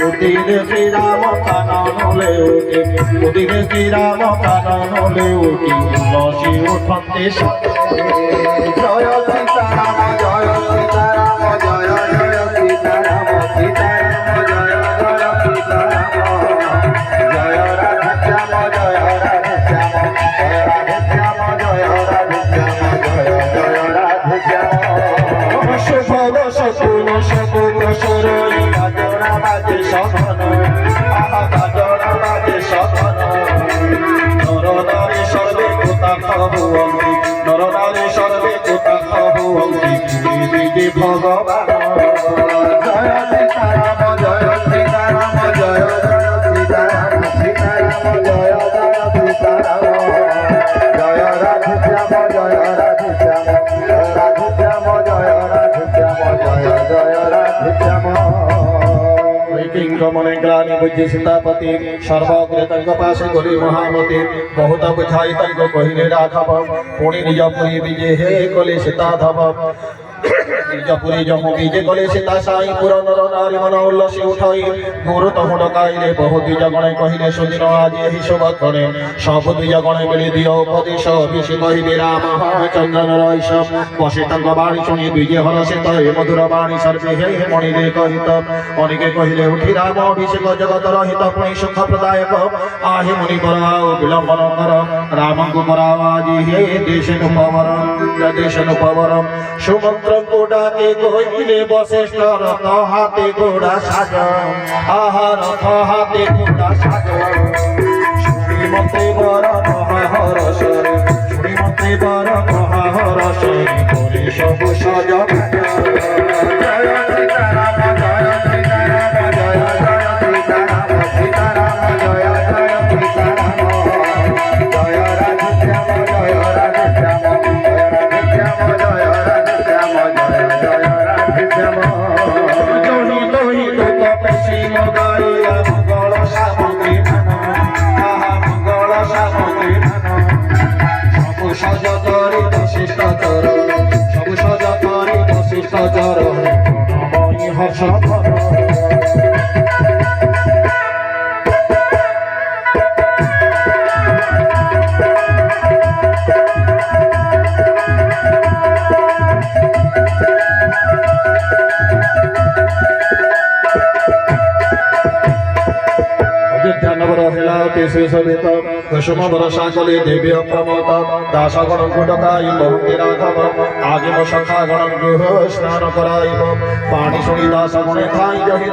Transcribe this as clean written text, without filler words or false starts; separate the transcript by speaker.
Speaker 1: উদিনে শ্রীরাম কাননলে উঠে উদিনে শ্রীরাম কাননলে উঠি লসি উঠন্তে জয় সীতারাম জয় সীতারাম জয় জয় সীতারাম সীতারাম জয় জয় সীতারাম জয় রাধে শ্যাম জয় রাধে শ্যাম জয় রাধে শ্যাম জয় রাধে শ্যাম জয় জয় রাধে শ্যাম শুভ সকুল সকুল সরই গাজরা বাজে সঘন আহা গাজরা বাজে সঘন নরনারী সর্বে কোথা খাবু অঙ্গি নরনারী সর্বে কোথা খাবু অঙ্গি দিদি ভগবান জয় সীতারাম জয় সীতারাম জয় জয় সীতারাম সীতারাম জয় জয় সীতারাম জয় রাধে শ্যাম জয় রাধে শ্যাম জয় রাধে শ্যাম জয় রাধে শ্যাম জয় জয় রাধে শ্যাম মনে গ্লানি বুঝি সীতাপতি সর্বগ্রে তঙ্গ পাশে গরি মহামতি বহুত বুঝাই তঙ্গ কহিলে রাঘব পুଣି নিজ পুরী বিজে হে কলে সীতাধব নিজ পুরী জমু বিজে কলে সীতা সাই পুর নর নারী মন উল্লসি উঠাই গুরু তহু ডকাইলে বহু দ্বিজ গণে কহিলে সুদিন আজি এই শুভক্ষণে সব দ্বিজ গণে মিলি দিও উপদেশ বিশি কহিবে রাম চন্দন রইস বসে তঙ্গ বাণী শুনি দ্বিজে হরসিত হে মধুর বাণী সর্বে হে মণিরে কহিত অনেকে কহিলে উঠি রাম অভিষেক জগত রহিত পুনি সুখ প্রদায়ক আহে মুনি করাও বিলম্বন কর রামঙ্কু করাও আজি হে দেশেন পবরম সুমন্ত্র গোড়াকে কহিলে বশিষ্ঠ রথ হাতে গোড়া সাজ আহা রথ হাতে গোড়া সাজ শ্রীমতে বর মহাহরস শ্রীমতে বর মহাহরস করে সব সজ জয় সীতারাম জয় সীতারাম জয় জয় সীতারাম সীতারাম জয় জয় সীতারাম জয় রাধে শ্যাম জয় রাধে শ্যাম জয় রাধে শ্যাম জয় রাধে শ্যাম জয় জয় রাধে শ্যাম জহিত হিত তপসী মগাইয়া মঙ্গল সামগ্রী মান আহা মঙ্গল সামগ্রী মান সব সজ করি বশিষ্ঠ চর সব সজ করি বশিষ্ঠ চর প্রণময়ী হর্ষ शेषवेत कुसुम बरसा कले देवी प्रमोद दासगण गुडकाई बहुते राघव आगे सखा गण गृह स्नान कराइब पानी शुणी दासगणे खाई जहि